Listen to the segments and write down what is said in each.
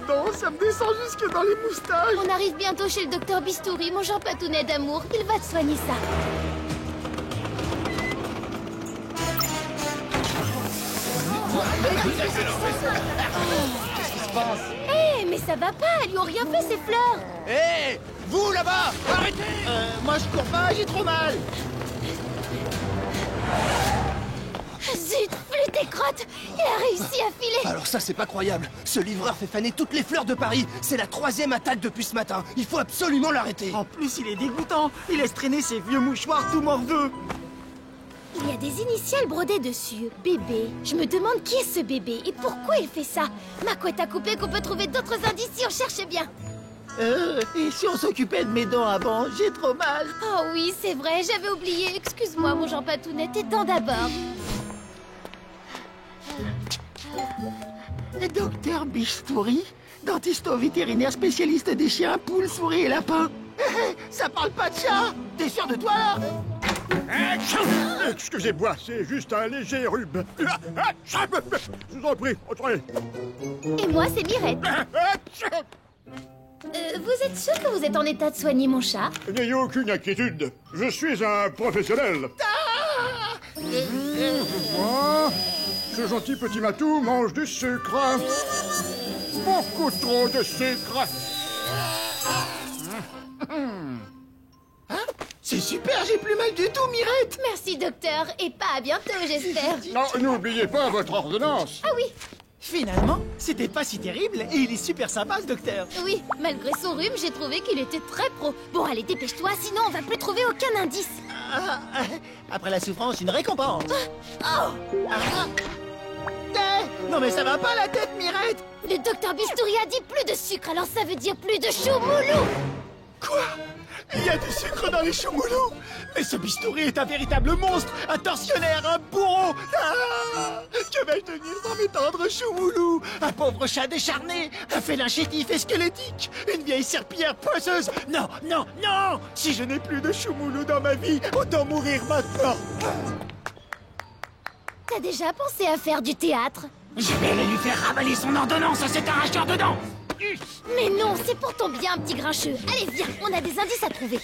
dents, ça me descend jusque dans les moustaches. On arrive bientôt chez le docteur Bistouri, mon Jean Patounet d'amour. Il va te soigner ça. Qu'est-ce qui se passe? Hé, mais ça va pas, elles lui ont rien fait ces fleurs. Hé, vous là-bas, arrêtez! Moi je cours pas, j'ai trop mal. Zut, plus tes crottes. Il a réussi à filer. Alors ça, c'est pas croyable. Ce livreur fait faner toutes les fleurs de Paris. C'est la 3e attaque depuis ce matin. Il faut absolument l'arrêter. En plus, il est dégoûtant. Il laisse traîner ses vieux mouchoirs tout morveux. Il y a des initiales brodées dessus. Bébé. Je me demande qui est ce bébé et pourquoi il fait ça. Ma couette à couper qu'on peut trouver d'autres indices si on cherche bien. Et si on s'occupait de mes dents avant? J'ai trop mal. Oh oui, c'est vrai, j'avais oublié. Excuse-moi, mon Jean Patounet, tes dents d'abord. Docteur Bistouri, dentisto-vétérinaire spécialiste des chiens, poules, souris et lapins. Ça parle pas de chat. T'es sûr de toi, là? Excusez-moi, c'est juste un léger rhume. Je vous en prie, entrez. Et moi, c'est Mirette. Vous êtes sûr que vous êtes en état de soigner mon chat? N'ayez aucune inquiétude, je suis un professionnel. Moi, ce gentil petit matou mange du sucre. Beaucoup trop de sucre. C'est super, j'ai plus mal du tout, Mirette. Merci, docteur, et pas à bientôt, j'espère. Non, n'oubliez pas votre ordonnance. Ah oui, Finalement, c'était pas si terrible et il est super sympa, ce docteur. oui, malgré son rhume, j'ai trouvé qu'il était très pro. Bon, allez, dépêche-toi, sinon on va plus trouver aucun indice. Après la souffrance, une récompense. Oh, Non mais ça va pas la tête, Mirette. le docteur Bistouri a dit plus de sucre, alors ça veut dire plus de choumoulou. Quoi? Il y a du sucre dans les choumoulous. Mais ce Bistouri est un véritable monstre, un tortionnaire, un bourreau. Que vais-je devenir sans mes tendres choumoulous? Un pauvre chat décharné, un félin chétif et squelettique, une vieille serpillière poisseuse. Non, non, non. Si je n'ai plus de choumoulous dans ma vie, autant mourir maintenant. T'as déjà pensé à faire du théâtre? Je vais aller lui faire ravaler son ordonnance à cet arracheur de dents. Mais non, c'est pour ton bien, petit grincheux. Allez, viens, on a des indices à trouver.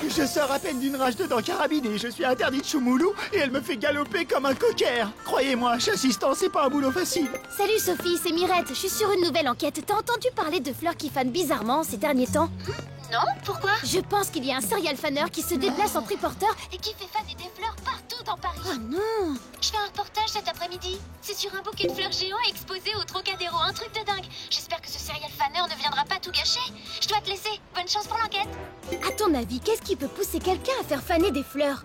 Je sors à peine d'une rage de dents carabinée. Je suis interdit de choumoulou et elle me fait galoper comme un cocker. Croyez-moi, chassistant, c'est pas un boulot facile. Salut Sophie, c'est Mirette. Je suis sur une nouvelle enquête. T'as entendu parler de fleurs qui fanent bizarrement ces derniers temps? Non, pourquoi? Je pense qu'il y a un serial faneur qui se déplace en triporteur et qui fait faner des fleurs partout dans Paris. Oh non! Je fais un reportage cet après-midi. C'est sur un bouquet de fleurs géant exposé au Trocadéro. Un truc de dingue. J'espère que ce serial faneur ne viendra pas tout gâcher. Je dois te laisser. Bonne chance pour l'enquête. À ton avis, qu'est-ce qui peut pousser quelqu'un à faire faner des fleurs?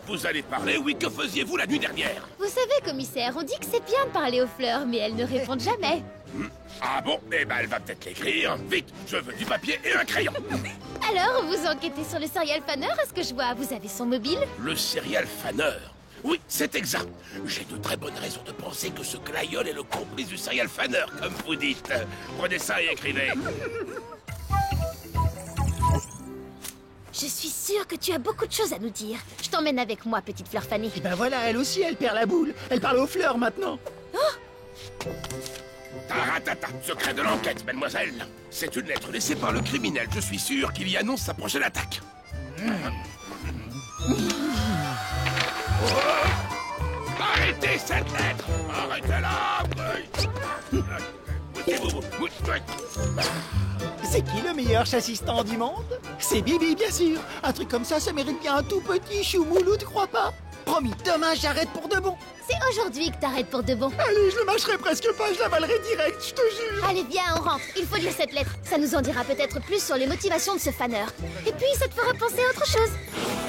Vous allez parler, oui, que faisiez-vous la nuit dernière? Vous savez, commissaire, on dit que c'est bien de parler aux fleurs, mais elles ne répondent jamais. Ah bon? Eh ben, elle va peut-être l'écrire. Vite, je veux du papier et un crayon. Alors, vous enquêtez sur le serial faneur, à ce que je vois? Vous avez son mobile? Le serial faneur. Oui, c'est exact. J'ai de très bonnes raisons de penser que ce glaïeul est le complice du serial faneur, comme vous dites. Prenez ça et écrivez. Je suis sûre que tu as beaucoup de choses à nous dire. Je t'emmène avec moi, petite fleur fanée. Et ben voilà, elle aussi, elle perd la boule. Elle parle aux fleurs maintenant. Taratata, secret de l'enquête, mademoiselle. C'est une lettre laissée par le criminel. Je suis sûr qu'il y annonce sa prochaine attaque. Oh, arrêtez cette lettre! Arrêtez-la! C'est qui le meilleur chassistant du monde? C'est Bibi, bien sûr. Un truc comme ça mérite bien un tout petit choumoulou, tu crois pas? Promis, demain j'arrête pour de bon. C'est aujourd'hui que t'arrêtes pour de bon. Allez, je le mâcherai presque pas, je l'avalerai direct, je te jure. Allez, viens, on rentre. Il faut lire cette lettre. Ça nous en dira peut-être plus sur les motivations de ce faneur. Et puis, ça te fera penser à autre chose.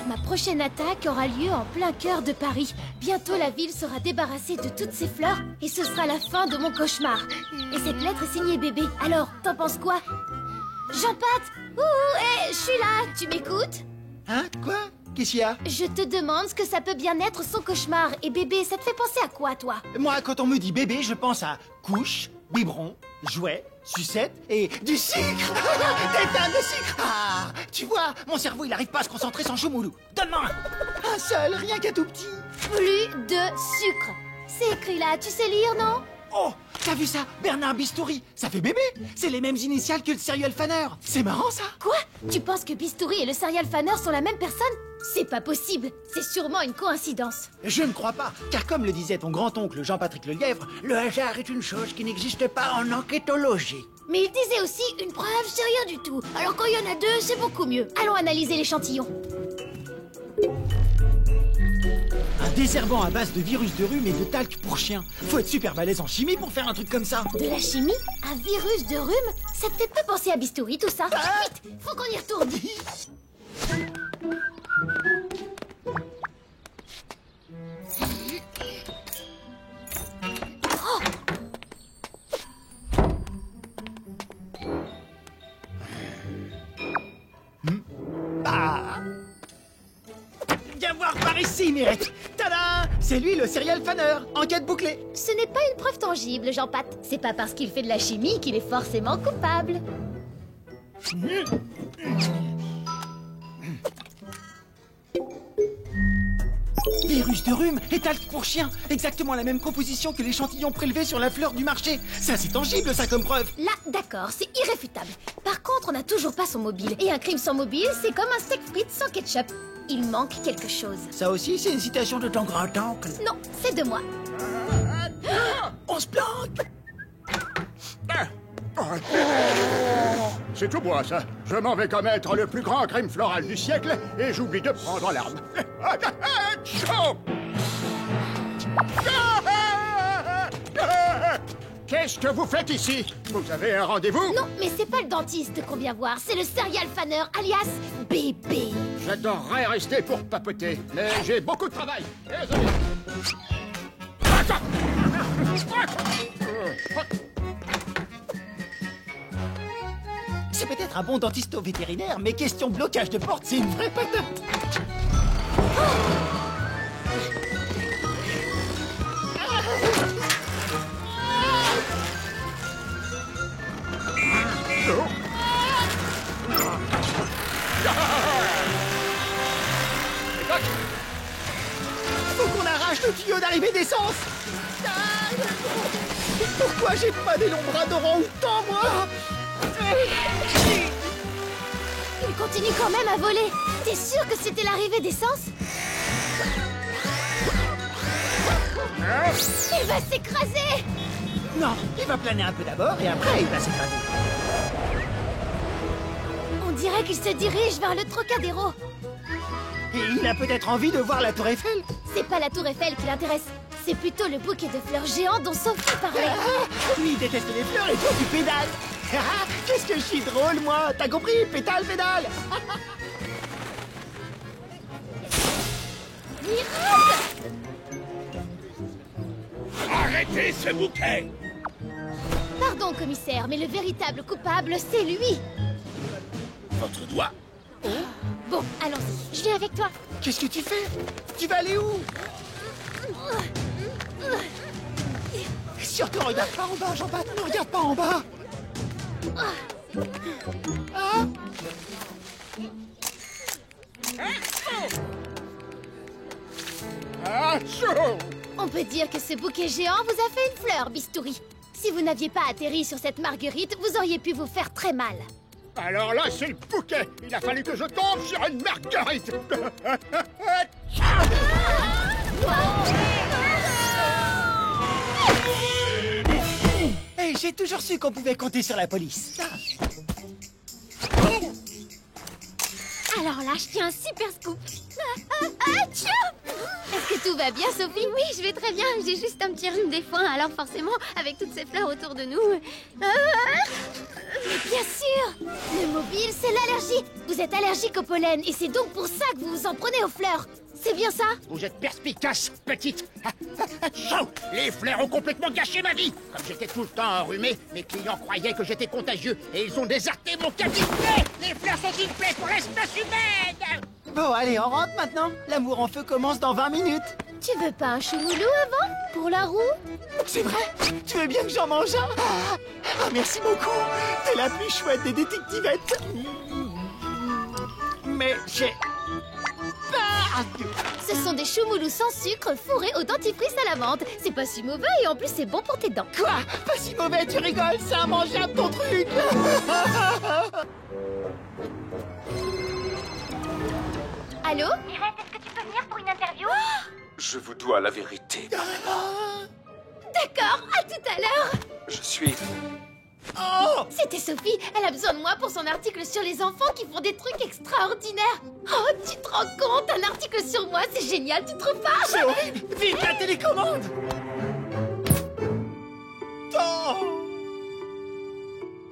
Ma prochaine attaque aura lieu en plein cœur de Paris. Bientôt, la ville sera débarrassée de toutes ses fleurs et ce sera la fin de mon cauchemar. Et cette lettre est signée bébé. Alors, t'en penses quoi? Jean-Pat! Ouh, hé, je suis là, tu m'écoutes? Hein? Quoi? Qu'est-ce qu'il y a? Je te demande ce que ça peut bien être son cauchemar. Et bébé, ça te fait penser à quoi, toi? Moi, quand on me dit bébé, je pense à couche, biberon, jouet, sucette et du sucre. Des tonnes de sucre. Ah, tu vois, mon cerveau, il arrive pas à se concentrer sans choumoulou. Donne-moi un seul, rien qu'un tout petit. Plus de sucre. C'est écrit là, tu sais lire, non? Oh, t'as vu ça? Bernard Bistouri, ça fait bébé. C'est les mêmes initiales que le serial fanner. C'est marrant, ça. Quoi? Tu penses que Bistouri et le serial fanner sont la même personne? C'est pas possible. C'est sûrement une coïncidence. Je ne crois pas, car comme le disait ton grand-oncle Jean-Patrick Lelièvre, le hasard est une chose qui n'existe pas en enquêtologie. Mais il disait aussi une preuve, c'est rien du tout. Alors quand il y en a deux, c'est beaucoup mieux. Allons analyser l'échantillon. Un désherbant à base de virus de rhume et de talc pour chien. Faut être super balèze en chimie pour faire un truc comme ça. De la chimie? Un virus de rhume? Ça te fait pas penser à Bistouri, tout ça? Vite, faut qu'on y retourne. Viens voir par ici, Mirette. Tada! C'est lui, le serial fanner. Enquête bouclée. Ce n'est pas une preuve tangible, Jean-Pat. C'est pas parce qu'il fait de la chimie qu'il est forcément coupable. Virus de rhume et talc pour chien. Exactement la même composition que l'échantillon prélevé sur la fleur du marché. Ça, c'est tangible, ça, comme preuve. Là, d'accord, c'est irréfutable. Par contre, on n'a toujours pas son mobile. Et un crime sans mobile, c'est comme un steak frites sans ketchup. Il manque quelque chose. Ça aussi, c'est une citation de ton grand-oncle. Non, c'est de moi. On se planque. C'est tout moi, ça. Je m'en vais commettre le plus grand crime floral du siècle et j'oublie de prendre l'arme. Qu'est-ce que vous faites ici? Vous avez un rendez-vous? Non, mais c'est pas le dentiste qu'on vient voir, c'est le serial fanner, alias bébé. J'adorerais rester pour papoter, mais j'ai beaucoup de travail. Désolé. C'est peut-être un bon dentiste au vétérinaire, mais question blocage de porte, c'est une vraie patate. Faut qu'on arrache le tuyau d'arrivée d'essence. Pourquoi j'ai pas des longs bras d'orang-outan, moi? Il continue quand même à voler. T'es sûr que c'était l'arrivée d'essence? Il va s'écraser. Non, il va planer un peu d'abord et après il va s'écraser. On dirait qu'il se dirige vers le Trocadéro. Et il a peut-être envie de voir la tour Eiffel. C'est pas la tour Eiffel qui l'intéresse. C'est plutôt le bouquet de fleurs géants dont Sophie parlait. Lui, il déteste les fleurs et toi, tu pédales. Qu'est-ce que je suis drôle, moi. T'as compris? Pétale, pédale. Miracle! Arrêtez ce bouquet! Pardon, commissaire, mais le véritable coupable, c'est lui. Votre doigt? Bon, allons-y. Je viens avec toi. Qu'est-ce que tu fais? Tu vas aller où? Surtout, regarde pas en bas, Jean-Pat. Ne regarde pas en bas. Ah. On peut dire que ce bouquet géant vous a fait une fleur, Bistouri. Si vous n'aviez pas atterri sur cette marguerite, vous auriez pu vous faire très mal. Alors là, c'est le bouquet. Il a fallu que je tombe sur une marguerite. Hey, j'ai toujours su qu'on pouvait compter sur la police. Alors là, je tiens un super scoop. Est-ce que tout va bien, Sophie? Oui, je vais très bien. J'ai juste un petit rhume des foins, alors forcément, avec toutes ces fleurs autour de nous... Mais bien sûr! Le mobile, c'est l'allergie. Vous êtes allergique au pollen et c'est donc pour ça que vous vous en prenez aux fleurs. C'est bien ça? Vous êtes perspicace, petite. Les fleurs ont complètement gâché ma vie. Comme j'étais tout le temps enrhumé, mes clients croyaient que j'étais contagieux et ils ont déserté mon cabinet. Les fleurs sont une plaie pour l'espèce humaine. Bon, allez, on rentre maintenant. L'amour en feu commence dans 20 minutes. Tu veux pas un choumoulou avant? Pour la roue? C'est vrai? Tu veux bien que j'en mange un? Merci beaucoup. T'es la plus chouette des détectivettes. Mais j'ai... Ce sont des choumoulous sans sucre fourrés au dentifrice à la menthe. C'est pas si mauvais et en plus c'est bon pour tes dents. Quoi? Pas si mauvais, tu rigoles, c'est immangeable ton truc. Allô? Mirette, est-ce que tu peux venir pour une interview? Je vous dois la vérité. D'accord, à tout à l'heure. Je suis... Oh! C'était Sophie, elle a besoin de moi pour son article sur les enfants qui font des trucs extraordinaires. Oh, tu te rends compte? Un article sur moi, c'est génial, tu trouves pas? C'est horrible! Vite, la télécommande! Oh!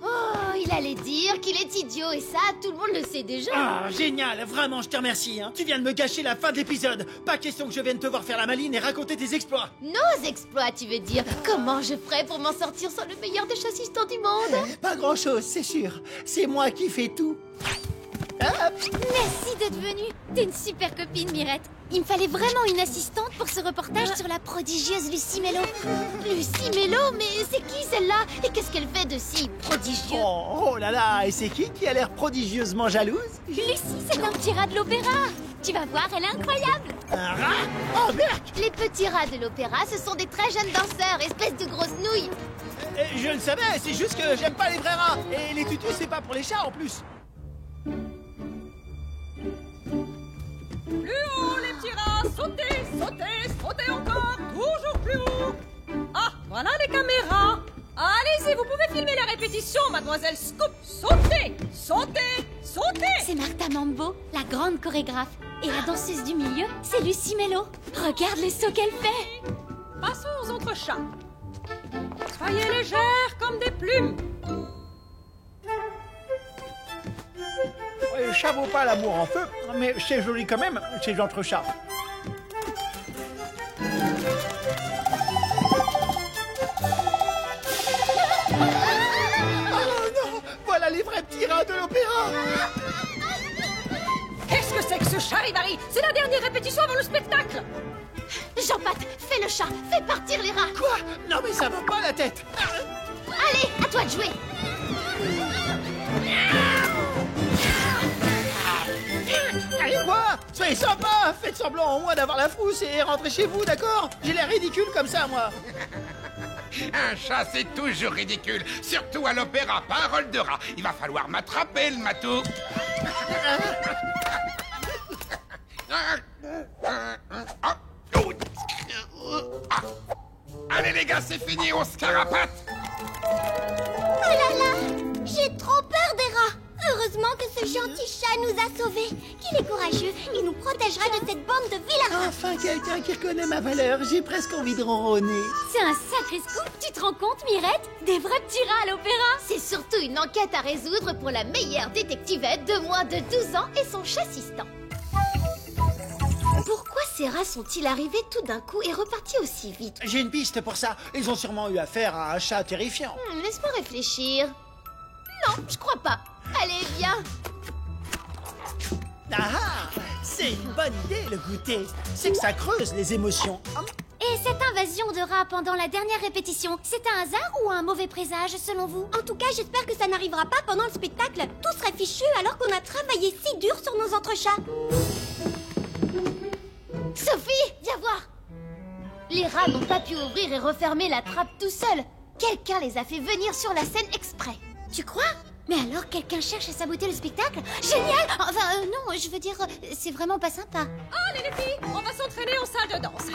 Oh, il allait dire qu'il est idiot et ça, tout le monde le sait déjà. Ah, génial! Vraiment, je te remercie, hein. Tu viens de me gâcher la fin de l'épisode. Pas question que je vienne te voir faire la maline et raconter tes exploits. Nos exploits, tu veux dire? Comment je ferais pour m'en sortir sans le meilleur des chassistants du monde? Pas grand-chose, c'est sûr. C'est moi qui fais tout. Hop! Merci d'être venue. T'es une super copine, Mirette. Il me fallait vraiment une assistante pour ce reportage sur la prodigieuse Lucie Mello. Lucie Mello, mais c'est qui celle-là? Et qu'est-ce qu'elle fait de si prodigieux? Oh là là, et c'est qui a l'air prodigieusement jalouse? Lucie, c'est un petit rat de l'opéra. Tu vas voir, elle est incroyable. Un rat? Oh merde! Les petits rats de l'opéra, ce sont des très jeunes danseurs, espèces de grosses nouilles. Je le savais, c'est juste que j'aime pas les vrais rats. Et les tutus, c'est pas pour les chats en plus. Plus haut, les petits rats! Sautez, sautez, sautez encore! Toujours plus haut! Ah, voilà les caméras! Allez-y, vous pouvez filmer la répétition, mademoiselle Scoop! Sautez, sautez, sautez! C'est Martha Mambo, la grande chorégraphe. Et la danseuse du milieu, c'est Lucie Mello. Regarde les sauts qu'elle fait. Passons aux autres chats. Soyez légères comme des plumes. Le chat vaut pas l'amour en feu, mais c'est joli quand même, ces entre chats. Oh non! Voilà les vrais petits rats de l'opéra! Qu'est-ce que c'est que ce charivari? C'est la dernière répétition avant le spectacle! Jean-Pat, fais le chat, fais partir les rats. Quoi? Non mais ça va pas la tête! Allez, à toi de jouer. Allez quoi? Soyez sympa! Faites semblant au moins d'avoir la frousse et rentrez chez vous, d'accord? J'ai l'air ridicule comme ça, moi! Un chat, c'est toujours ridicule. Surtout à l'opéra, parole de rat. Il va falloir m'attraper, le matou. Allez, les gars, c'est fini, on se carapate. Oh là là, j'ai trop peur des rats. Heureusement que ce gentil chat nous a sauvés. Qu'il est courageux, il nous protégera de cette bande de vilains. Enfin, quelqu'un qui reconnaît ma valeur, j'ai presque envie de ronronner. C'est un sacré scoop, tu te rends compte, Mirette? Des vrais petits rats à l'opéra. C'est surtout une enquête à résoudre pour la meilleure détectivette de moins de 12 ans et son chassistant. Pourquoi ces rats sont-ils arrivés tout d'un coup et repartis aussi vite? J'ai une piste pour ça. Ils ont sûrement eu affaire à un chat terrifiant. Laisse-moi réfléchir. Non, je crois pas. Allez, viens. Ah, c'est une bonne idée, le goûter. C'est que ça creuse les émotions. Et cette invasion de rats pendant la dernière répétition, c'est un hasard ou un mauvais présage selon vous? En tout cas, j'espère que ça n'arrivera pas pendant le spectacle. Tout serait fichu alors qu'on a travaillé si dur sur nos entrechats. Sophie, viens voir. Les rats n'ont pas pu ouvrir et refermer la trappe tout seuls. Quelqu'un les a fait venir sur la scène exprès. Tu crois? Mais alors, quelqu'un cherche à saboter le spectacle? Génial! Enfin, non, je veux dire, c'est vraiment pas sympa. Allez les filles, on va s'entraîner en salle de danse.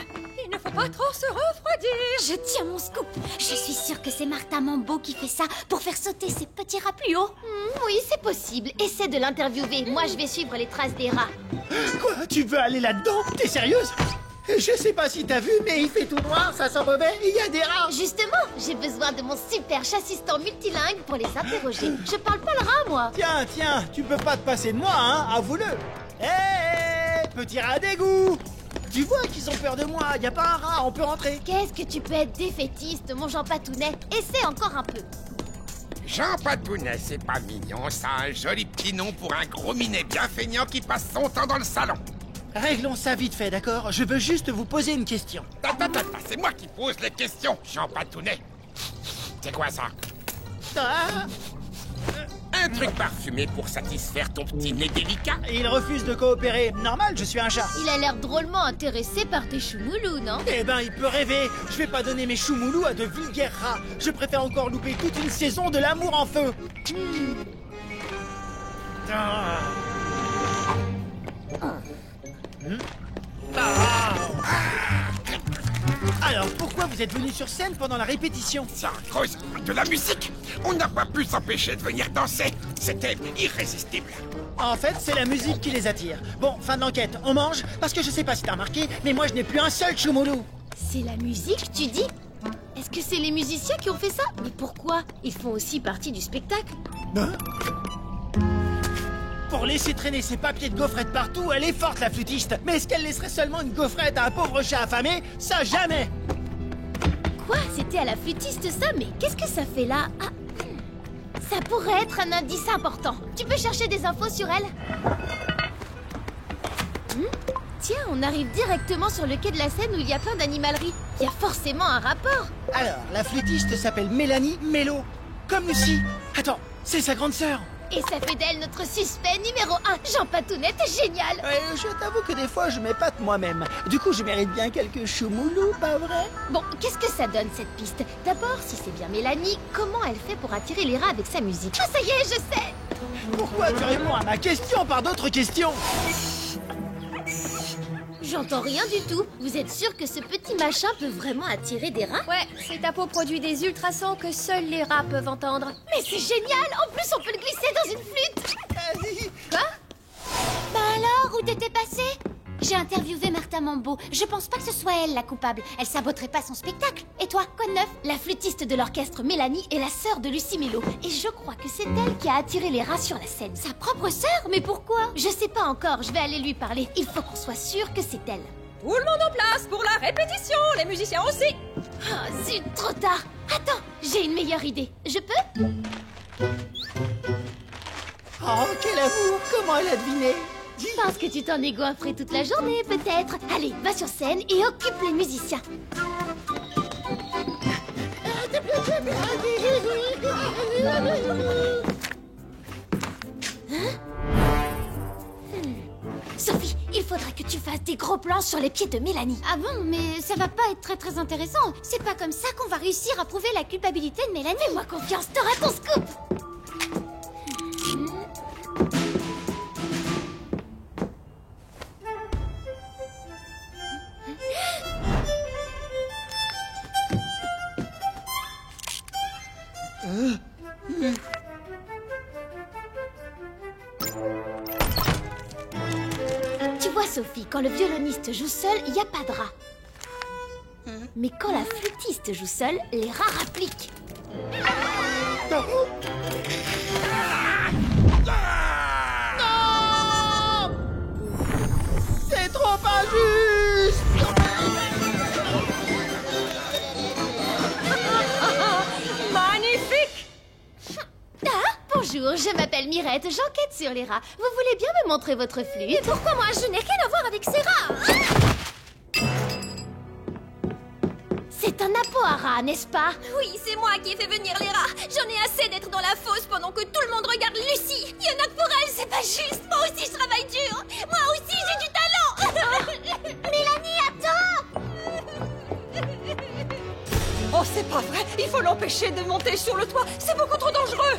Il ne faut pas trop se refroidir. Je tiens mon scoop. Je suis sûre que c'est Martha Mambo qui fait ça pour faire sauter ces petits rats plus haut. Oui, c'est possible. Essaie de l'interviewer. Moi, je vais suivre les traces des rats. Quoi? Tu veux aller là-dedans? T'es sérieuse? Je sais pas si t'as vu, mais il fait tout noir, ça sent mauvais, il y a des rats. Justement, j'ai besoin de mon super chassistant multilingue pour les interroger. Je parle pas le rat, moi. Tiens, tu peux pas te passer de moi, hein, avoue-le. Hé, petit rat d'égout. Tu vois qu'ils ont peur de moi, y a pas un rat, on peut rentrer. Qu'est-ce que tu peux être défaitiste, mon Jean Patounet? Essaie encore un peu. Jean Patounet, c'est pas mignon, ça a un joli petit nom pour un gros minet bien feignant qui passe son temps dans le salon. Réglons ça vite fait, d'accord? Je veux juste vous poser une question. C'est moi qui pose les questions, Jean Patounet. C'est quoi ça? Ah, Un truc parfumé pour satisfaire ton petit nez délicat. Il refuse de coopérer. Normal, je suis un chat. Il a l'air drôlement intéressé par tes choumoulous, non? Eh ben, il peut rêver. Je vais pas donner mes choumoulous à de vulgaires rats. Je préfère encore louper toute une saison de l'amour en feu. Ah. Alors, pourquoi vous êtes venu sur scène pendant la répétition? C'est à cause de la musique. On n'a pas pu s'empêcher de venir danser. C'était irrésistible. En fait, c'est la musique qui les attire. Bon, fin de l'enquête, on mange? Parce que je sais pas si t'as remarqué, mais moi je n'ai plus un seul choumoulou. C'est la musique, tu dis? Est-ce que c'est les musiciens qui ont fait ça? Mais pourquoi? Ils font aussi partie du spectacle. Hein? Pour laisser traîner ses papiers de gaufrette partout, elle est forte, la flûtiste. Mais est-ce qu'elle laisserait seulement une gaufrette à un pauvre chat affamé? Ça, jamais! Quoi? C'était à la flûtiste ça? Mais qu'est-ce que ça fait là? Ah, ça pourrait être un indice important. Tu peux chercher des infos sur elle? Tiens, on arrive directement sur le quai de la Seine où il y a plein d'animaleries. Il y a forcément un rapport. Alors, la flûtiste s'appelle Mélanie Mello. Comme Lucie. Attends, c'est sa grande sœur. Et ça fait d'elle notre suspect numéro 1. Jean Patounette est génial. Je t'avoue que des fois, je m'épate moi-même. Du coup, je mérite bien quelques choumoulous, pas vrai? Bon, qu'est-ce que ça donne cette piste? D'abord, si c'est bien Mélanie, comment elle fait pour attirer les rats avec sa musique? Ah, ça y est, je sais. Pourquoi tu réponds à ma question par d'autres questions? J'entends rien du tout. Vous êtes sûr que ce petit machin peut vraiment attirer des rats? Ouais, c'est ta peau produit des ultrasons que seuls les rats peuvent entendre. Mais c'est génial! En plus, on peut le glisser dans une flûte! Quoi? Bah alors, où t'étais passé? J'ai interviewé Martha Mambo. Je pense pas que ce soit elle la coupable. Elle saboterait pas son spectacle. Et toi, quoi de neuf? La flûtiste de l'orchestre Mélanie est la sœur de Lucie Mello. Et je crois que c'est elle qui a attiré les rats sur la scène. Sa propre sœur? Mais pourquoi? Je sais pas encore, je vais aller lui parler. Il faut qu'on soit sûr que c'est elle. Tout le monde en place pour la répétition, les musiciens aussi. Oh, zut, trop tard. Attends, j'ai une meilleure idée. Je peux? Oh, quel amour! Comment elle a deviné? Parce que tu t'en es goinfré toute la journée, peut-être. Allez, va sur scène et occupe les musiciens. Sophie, il faudra que tu fasses des gros plans sur les pieds de Mélanie. Ah bon, mais ça va pas être très intéressant. C'est pas comme ça qu'on va réussir à prouver la culpabilité de Mélanie. Fais-moi confiance, t'auras ton scoop. Tu vois, Sophie, quand le violoniste joue seul, il n'y a pas de rats. Mais quand la flûtiste joue seule, les rats rappliquent. C'est trop injuste! Magnifique! Ah, bonjour, je m'appelle Mirette, j'enquête sur les rats. Vous voulez bien me montrer votre flûte? Mais pourquoi moi? Je n'ai rien à voir avec ces rats. C'est un appôt à rats, n'est-ce pas? Oui, c'est moi qui ai fait venir les rats. J'en ai assez d'être dans la fosse pendant que tout le monde regarde Lucie. Il y en a que pour elle, c'est pas juste. Moi aussi, je travaille dur. Moi aussi, j'ai du talent. Mélanie, attends! Oh, c'est pas vrai. Il faut l'empêcher de monter sur le toit. C'est beaucoup trop dangereux.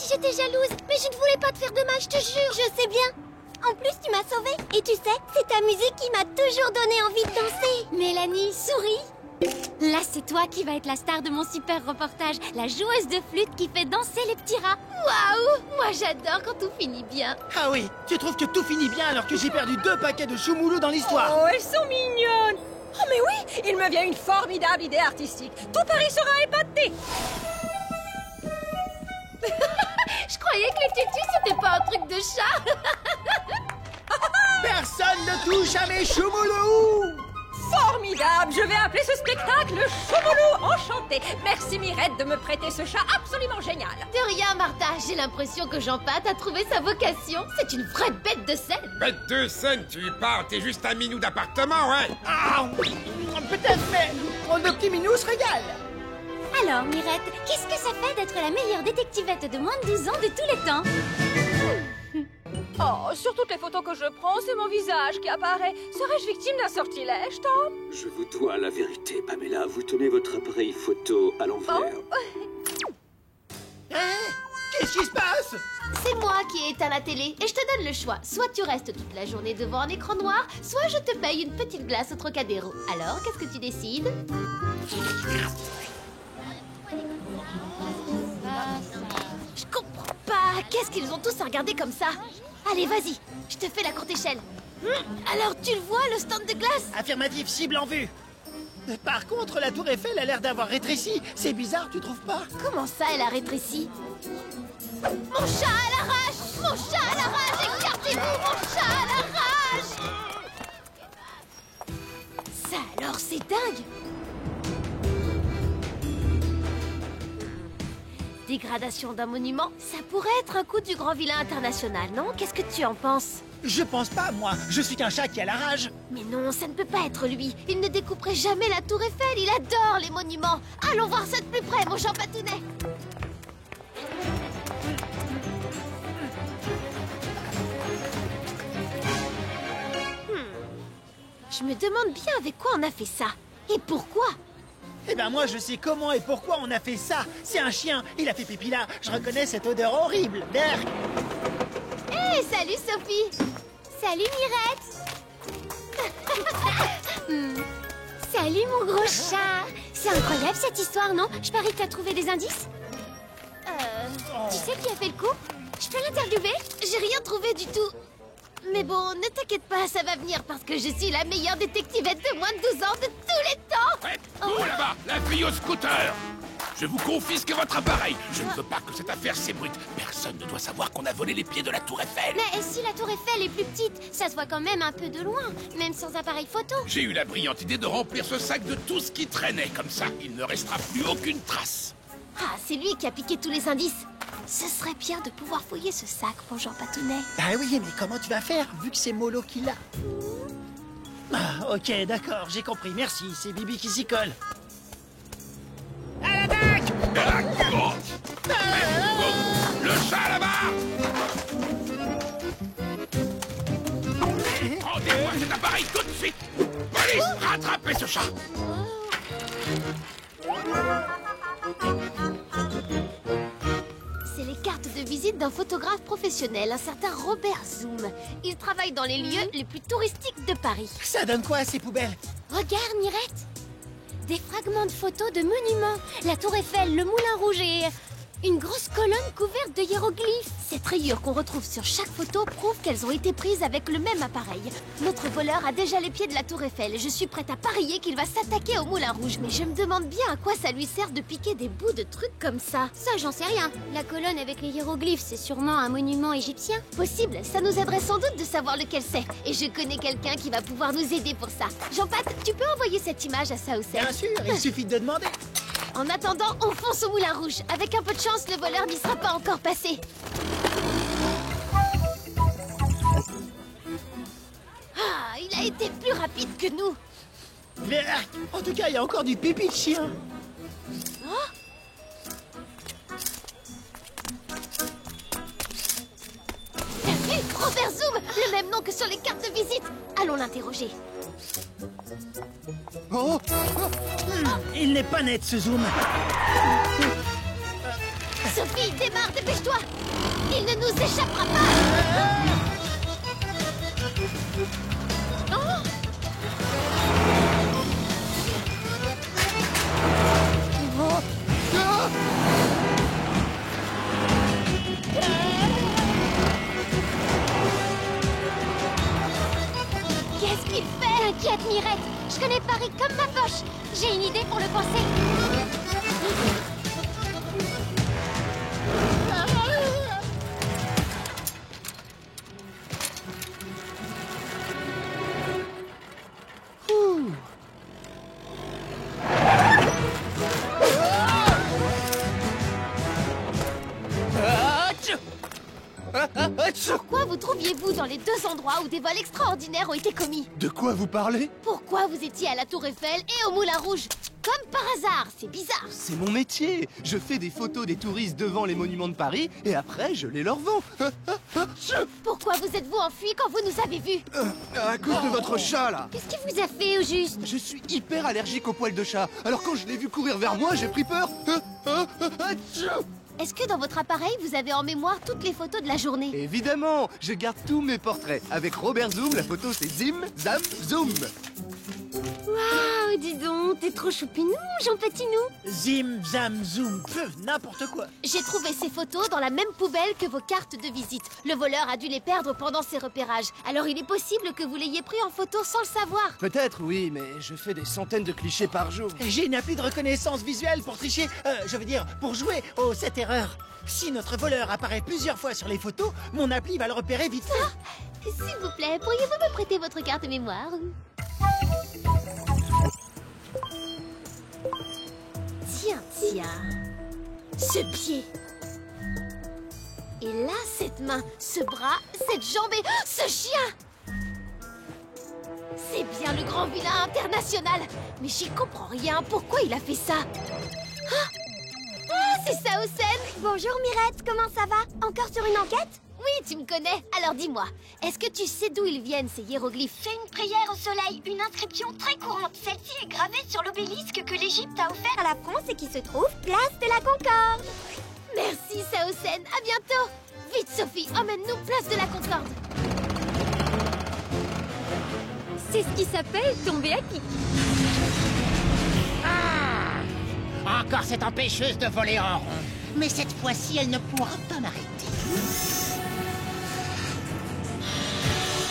J'étais jalouse, mais je ne voulais pas te faire de mal, je te jure. Je sais bien. En plus, tu m'as sauvée. Et tu sais, c'est ta musique qui m'a toujours donné envie de danser. Mélanie, souris. Là, c'est toi qui vas être la star de mon super reportage. La joueuse de flûte qui fait danser les petits rats. Waouh! Moi, j'adore quand tout finit bien. Ah oui, tu trouves que tout finit bien alors que j'ai perdu 2 paquets de choumoulous dans l'histoire? Oh, elles sont mignonnes. Oh mais oui, il me vient une formidable idée artistique. Tout Paris sera épaté. Je croyais que les tutus, c'était pas un truc de chat. Personne ne touche à mes choumoulous! Formidable, je vais appeler ce spectacle Choumoulou Enchanté. Merci Mirette de me prêter ce chat absolument génial. De rien, Martha. J'ai l'impression que Jean-Pat a trouvé sa vocation. C'est une vraie bête de scène. Bête de scène, tu parles, t'es juste un minou d'appartement, ouais. Ah, peut-être, mais nos petits minous se régalent. Alors, Mirette, qu'est-ce que ça fait d'être la meilleure détectivette de moins de 12 ans de tous les temps? Oh, sur toutes les photos que je prends, c'est mon visage qui apparaît. Serais-je victime d'un sortilège, Tom? Je vous dois la vérité, Pamela. Vous tenez votre appareil photo à l'envers. Qu'est-ce qui se passe? C'est moi qui ai éteint la télé et je te donne le choix. Soit tu restes toute la journée devant un écran noir, soit je te paye une petite glace au Trocadéro. Alors, qu'est-ce que tu décides? Je comprends pas. Qu'est-ce qu'ils ont tous à regarder comme ça? Allez, vas-y, je te fais la courte échelle. Alors, tu le vois, le stand de glace? Affirmatif, cible en vue. Par contre, la tour Eiffel a l'air d'avoir rétréci. C'est bizarre, tu trouves pas? Comment ça, elle a rétréci? Mon chat à l'arrache! Mon chat à l'arrache! Écartez-vous, mon chat à l'arrache! Ça alors, c'est dingue! Dégradation d'un monument, ça pourrait être un coup du grand vilain international, non? Qu'est-ce que tu en penses? Je pense pas, moi. Je suis qu'un chat qui a la rage. Mais non, ça ne peut pas être lui. Il ne découperait jamais la tour Eiffel. Il adore les monuments. Allons voir ça de plus près, mon Jean Patounet. Je me demande bien avec quoi on a fait ça. Et pourquoi? Eh ben moi, je sais comment et pourquoi on a fait ça. C'est un chien. Il a fait pipi là. Je reconnais cette odeur horrible. Berk. Hé, salut Sophie. Salut Mirette. Salut mon gros chat. C'est incroyable cette histoire, non? Je parie que t'as trouvé des indices? Tu sais qui a fait le coup? Je peux l'interviewer? J'ai rien trouvé du tout. Mais bon, ne t'inquiète pas, ça va venir parce que je suis la meilleure détectivette de moins de 12 ans de tous les temps. Faites tout là-bas, la fille au scooter. Je vous confisque votre appareil. Je ne veux pas que cette affaire s'ébruite. Personne ne doit savoir qu'on a volé les pieds de la tour Eiffel. Mais si la tour Eiffel est plus petite, ça se voit quand même un peu de loin, même sans appareil photo. J'ai eu la brillante idée de remplir ce sac de tout ce qui traînait. Comme ça, il ne restera plus aucune trace. Ah, c'est lui qui a piqué tous les indices. Ce serait bien de pouvoir fouiller ce sac, mon Jean Patounet. Ah oui, mais comment tu vas faire, vu que c'est Molo qui l'a? Ah, ok, d'accord, j'ai compris, merci. C'est Bibi qui s'y colle. À l'attaque! Le chat là-bas! Rendez-moi cet appareil tout de suite! Police, rattrapez ce chat! C'est les cartes de visite d'un photographe professionnel, un certain Robert Zoom. Il travaille dans les lieux les plus touristiques de Paris. Ça donne quoi, ces poubelles? Regarde Mirette, des fragments de photos de monuments, la tour Eiffel, le Moulin Rouge et une grosse colonne couverte de hiéroglyphes. Cette rayure qu'on retrouve sur chaque photo prouve qu'elles ont été prises avec le même appareil. Notre voleur a déjà les pieds de la tour Eiffel. Je suis prête à parier qu'il va s'attaquer au Moulin Rouge. Mais je me demande bien à quoi ça lui sert de piquer des bouts de trucs comme ça. Ça, j'en sais rien. La colonne avec les hiéroglyphes, c'est sûrement un monument égyptien. Possible, ça nous aiderait sans doute de savoir lequel c'est. Et je connais quelqu'un qui va pouvoir nous aider pour ça. Jean-Pat, tu peux envoyer cette image à Saousset? Bien sûr, il suffit de demander. En attendant, on fonce au Moulin Rouge. Avec un peu de chance, le voleur n'y sera pas encore passé. Ah, il a été plus rapide que nous. Berk, en tout cas, il y a encore du pipi de chien. T'as vu, Robert Zoom, le même nom que sur les cartes de visite. Allons l'interroger. Oh, il n'est pas net, ce zoom. Sophie, démarre, dépêche-toi. Il ne nous échappera pas. Oh. Qu'est-ce qu'il fait? T'inquiète, Mirette. Je connais Paris comme ma poche. J'ai une idée pour le coincer. Pourquoi vous trouviez-vous dans les deux endroits où des vols extraordinaires ont été commis? De quoi vous parlez? Pourquoi vous étiez à la Tour Eiffel et au Moulin Rouge? Comme par hasard, c'est bizarre. C'est mon métier. Je fais des photos des touristes devant les monuments de Paris et après je les leur vends. Pourquoi vous êtes-vous enfui quand vous nous avez vus? À cause de votre chat là. Qu'est-ce qu'il vous a fait au juste? Je suis hyper allergique aux poils de chat. Alors quand je l'ai vu courir vers moi, j'ai pris peur. Est-ce que dans votre appareil, vous avez en mémoire toutes les photos de la journée? Évidemment, je garde tous mes portraits. Avec Robert Zoom, la photo c'est Zim, Zam, Zoom. Waouh, dis donc, t'es trop choupinou, Jean Patinou. Zim, zam, zoom, peuf, n'importe quoi. J'ai trouvé ces photos dans la même poubelle que vos cartes de visite. Le voleur a dû les perdre pendant ses repérages. Alors il est possible que vous l'ayez pris en photo sans le savoir. Peut-être, oui, mais je fais des centaines de clichés par jour. J'ai une appli de reconnaissance visuelle pour tricher, je veux dire, pour jouer au 7 erreurs. Si notre voleur apparaît plusieurs fois sur les photos, mon appli va le repérer vite fait. S'il vous plaît, pourriez-vous me prêter votre carte mémoire? Tiens. Ce pied. Et là, cette main, ce bras, cette jambe et ce chien. C'est bien le grand vilain international. Mais j'y comprends rien. Pourquoi il a fait ça? Ah, c'est ça, Osen. Bonjour Mirette, comment ça va? Encore sur une enquête? Oui, tu me connais. Alors dis-moi, est-ce que tu sais d'où ils viennent, ces hiéroglyphes? C'est une prière au soleil, une inscription très courante. Celle-ci est gravée sur l'obélisque que l'Égypte a offert à la France et qui se trouve place de la Concorde. Merci, Saosen. À bientôt. Vite, Sophie, emmène-nous place de la Concorde. C'est ce qui s'appelle tomber à pic. Encore cette empêcheuse de voler en rond. Mais cette fois-ci, elle ne pourra pas m'arrêter.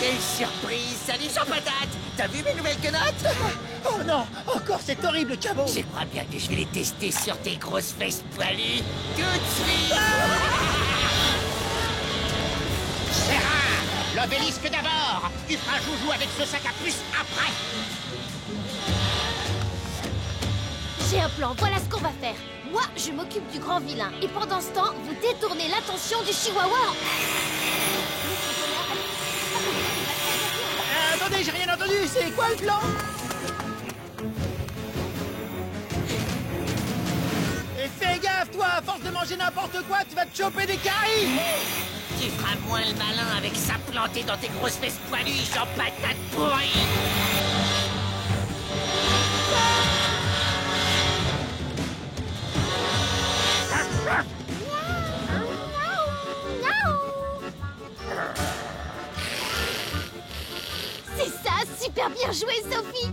Quelle surprise! Salut Jean Patate! T'as vu mes nouvelles quenottes? Oh non, encore cet horrible cabot. Je crois bien que je vais les tester sur tes grosses fesses poilues tout de suite! Gérard, l'obélisque d'abord. Tu feras joujou avec ce sac à puce après. J'ai un plan, voilà ce qu'on va faire. Moi, je m'occupe du grand vilain. Et pendant ce temps, vous détournez l'attention du chihuahua. Attendez, j'ai rien entendu. C'est quoi le plan? Et fais gaffe, toi. À force de manger n'importe quoi, tu vas te choper des caries. Tu feras moins le malin avec ça planté dans tes grosses fesses poilues, Jean Patate pourrie! C'est ça, super bien joué, Sophie.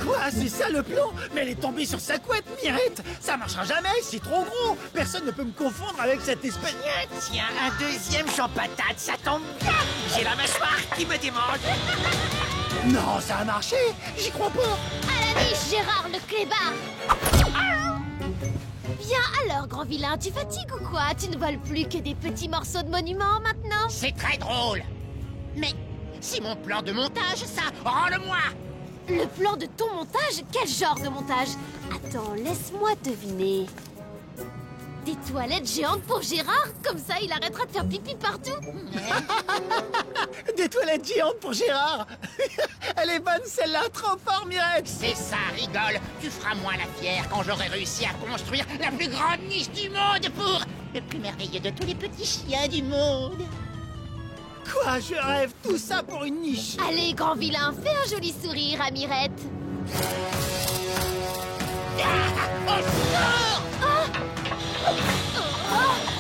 Quoi? C'est ça le plan? Mais elle est tombée sur sa couette, Mirette. Ça marchera jamais, c'est trop gros. Personne ne peut me confondre avec cette espèce... Tiens, un deuxième Jean Patate, ça tombe bien! J'ai la mâchoire qui me demande! Non, ça a marché. J'y crois pas. À la niche, Gérard le clébard. Bien alors, grand vilain, tu fatigues ou quoi? Tu ne voles plus que des petits morceaux de monuments maintenant? C'est très drôle. Mais c'est mon plan de montage, ça. Rends-le-moi. Le plan de ton montage? Quel genre de montage? Attends, laisse-moi deviner. Des toilettes géantes pour Gérard? Comme ça, il arrêtera de faire pipi partout. Des toilettes géantes pour Gérard. Elle est bonne celle-là, trop fort, Mirette. C'est ça, rigole. Tu feras moins la fière quand j'aurai réussi à construire la plus grande niche du monde pour le plus merveilleux de tous les petits chiens du monde. Quoi? Je rêve tout ça pour une niche. Allez, grand vilain, fais un joli sourire à Mirette.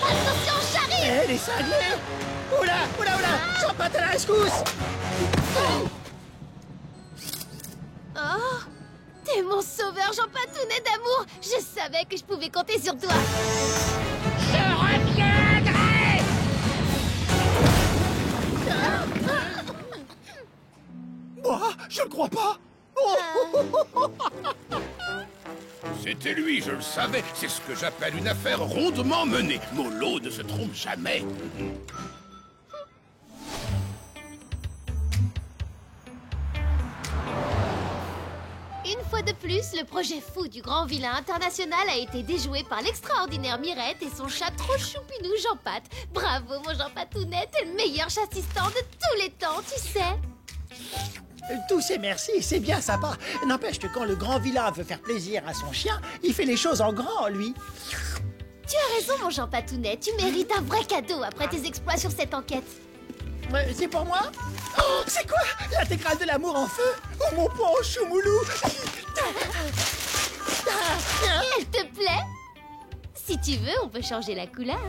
Attention, j'arrive! Elle est cinglée. Oula, oula, oula. Jean Patate à la rescousse. Oh, t'es mon sauveur, Jean Patounet d'amour. Je savais que je pouvais compter sur toi. Je reviendrai. Moi, je ne crois pas. C'était lui, je le savais. C'est ce que j'appelle une affaire rondement menée. Molo ne se trompe jamais. Une fois de plus, le projet fou du grand vilain international a été déjoué par l'extraordinaire Mirette et son chat trop choupinou Jean-Pat. Bravo, mon Jean-Patounet, t'es le meilleur chassistant de tous les temps, tu sais. Tous ces merci, c'est bien sympa. N'empêche que quand le grand vilain veut faire plaisir à son chien, il fait les choses en grand, lui. Tu as raison, mon Jean-Patounet, tu mérites un vrai cadeau après tes exploits sur cette enquête. C'est pour moi? Oh, c'est quoi? L'intégrale de l'amour en feu? Oh, mon pauvre Choumoulou! Elle te plaît? Si tu veux, on peut changer la couleur.